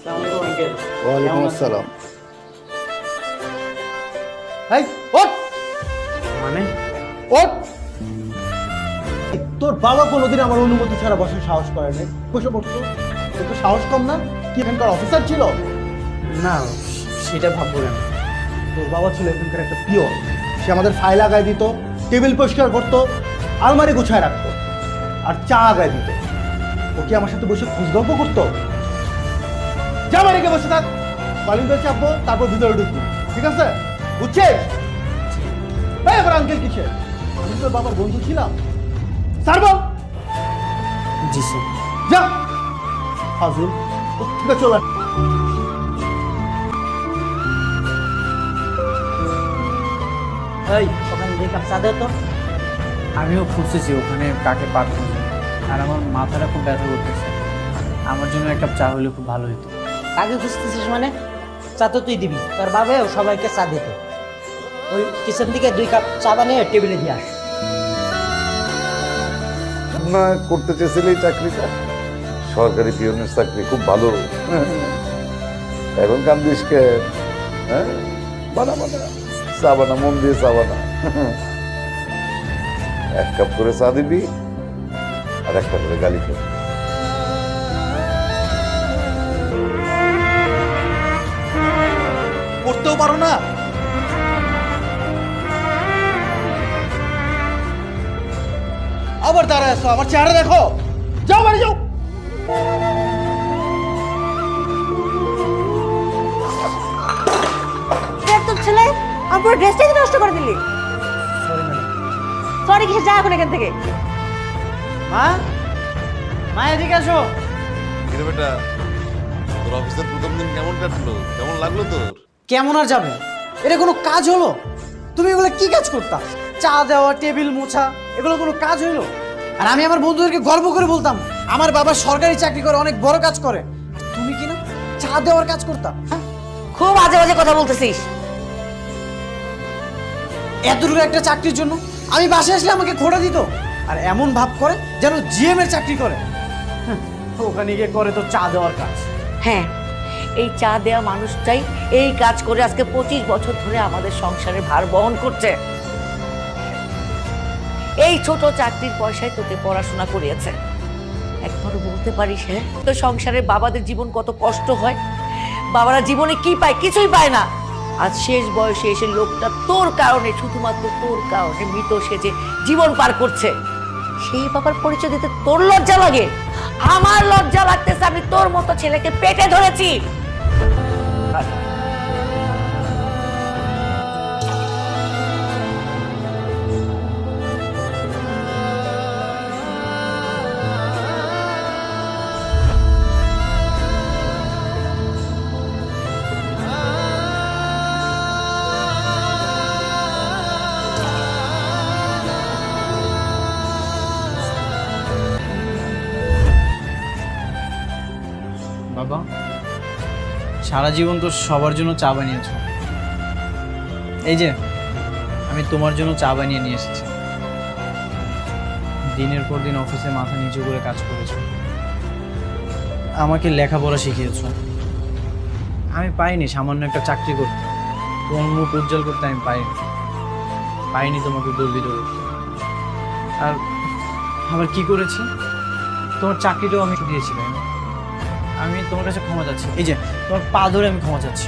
আসসালামু আলাইকুম আঙ্কেল। ওয়ালাইকুম আসসালাম। এই ওঠ মানে ওঠ, তোর বাবা কোনোদিন আমার অনুমতি ছাড়া বসার সাহস করে নাই। বসে পড়তো, তোর তো সাহস কম না? কি এখানকার অফিসার ছিল? না, সেটা ভাববো না। তোর বাবা ছিল এখানকার একটা পিওর। সে আমাদের ফাইল আগায় দিত, টেবিল পরিষ্কার করতো, আলমারি গুছায় রাখতো, আর চা আগায় দিত। ও কি আমার সাথে বসে খোঁজ গল্প করতো? যা বাড়িকে বসে থাক, কলিং বেল চাপবো, তারপর ভিতরে ঢুকবো, ঠিক আছে? বুঝছিস? এই আবার আঙ্কেল কিসের? আমি তোর বাবার বন্ধু ছিলাম। স্যার বল। জি স্যার। যা ফাজুল, ঠিক আছে চল। এই ওখানে দুই কাপ চা দাও তো। আমিও খুঁজতেছি ওখানে কাকে পাঠানো যায়। আর আমার মাথাটা খুব ব্যথা করতেছে, আমার জন্য এক কাপ চা হলে খুব ভালো হতো। কাকে খুঁজতেছিস মানে? চা তো তুই দিবি, তোর বাবাও সবাইকে চা দিত। ওই কিচেন থেকে 2 কাপ চা বানিয়ে টেবিলে দিয়ে আস। না করতে চেয়েছিলি চাকরিটা, সরকারি পিয়নের চাকরি খুব ভালো। এখন কান্দিস কে? হ্যাঁ, বানা বানা চা বানা, মন দিয়ে চা বানা। 1 কাপ করে চা দিবি আর 1টা করে গালি খাবি। করতেও পারো না? আবার দাঁড়ায় আছো, আমার চেহারা দেখো। যাও বাড়ি যাও। তোর ছেলে আমার পুরো ড্রেসটাই নষ্ট করে দিলি। Sorry madam. সরি কিসে, যা এখন এখান থেকে। মা, মা এদিকে আসো। কিরে বেটা, তোর অফিসের প্রথম দিন কেমন কাটলো? কেমন লাগলো তোর? কেমন আর যাবে? এটা কোনো কাজ হলো? তুমি এগুলো কি কাজ করতা? চা দেওয়া, টেবিল মোছা, এগুলো কোনো কাজ হইলো? আর আমি আমার বন্ধুদেরকে গর্ব করে বলতাম আমার বাবা সরকারি চাকরি করে, অনেক বড় কাজ করে। আর তুমি কি না চা দেওয়ার কাজ করতা? হ্যাঁ? খুব আজে বাজে কথা বলতেছিস। এতটুকু একটা চাকরির জন্য আমি বাসায় আসলে আমাকে খোঁড়া দিত, আর এমন ভাব করে যেন জিএম এর চাকরি করে। হ্যাঁ, ওখানে গিয়ে করে তো চা দেওয়ার কাজ। হ্যাঁ, এই চা দেওয়া মানুষটাই এই কাজ করে আজকে 25 বছর ধরে আমাদের সংসারের ভার বহন করছে। এই ছোট চাকরির পয়সায় তোকে পড়াশোনা করিয়েছে। একবারও বলতে পারিস হ্যাঁ তো সংসারের বাবাদের জীবন কত কষ্ট হয়? বাবারা জীবনে কি পায়? কিছুই পায় না। আজ শেষ বয়সে এসে লোকটা তোর কারণে, শুধুমাত্র তোর কারণে মৃত সেজে জীবন পার করছে। সেই বাবার পরিচয় দিতে তোর লজ্জা লাগে? আমার লজ্জা লাগতেছে, আমি তোর মতো ছেলেকে পেটে ধরেছি। বাবা, সারা জীবন তো সবার জন্য চা বানিয়েছো, এই যে আমি তোমার জন্য চা বানিয়ে নিয়ে এসেছি। দিনের পর দিন অফিসে মাথা নিচু করে কাজ করেছো, আমাকে লেখাপড়া শিখিয়েছো। আমি পাইনি সামান্য একটা চাকরি করতে, তোমার মুখ উজ্জ্বল করতে আমি পাইনি তোমাকে গর্বিত করতে। আর আবার কি করেছি, তোমার চাকরিটাও আমি দিয়েছি, তাই না? আমি তোমার কাছে ক্ষমা চাচ্ছি, এই যে তোমার পা ধরে আমি ক্ষমা চাচ্ছি।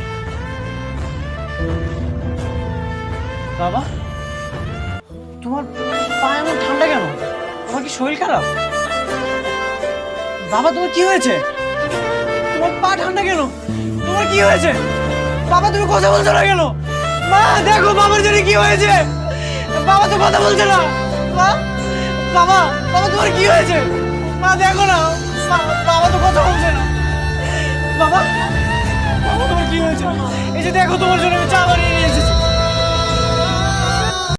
বাবা, তোমার পা এমন ঠান্ডা কেন? তোমার কি শরীর খারাপ? বাবা, তোমার কি হয়েছে? তোমার পা ঠান্ডা কেন? তোমার কি হয়েছে? বাবা, তুমি কথা বলছো না কেন? মা দেখো বাবার জন্য কি হয়েছে। বাবা তো কথা বলছে না। মা, বাবা, বাবা তোমার কি হয়েছে? মা দেখো না, বাবা তো কথা বলছে না। বাবা, বাবা তোমার কি হয়েছে? এই যে দেখো, তোমার জন্য আমি চা বানিয়ে নিয়ে এসেছি।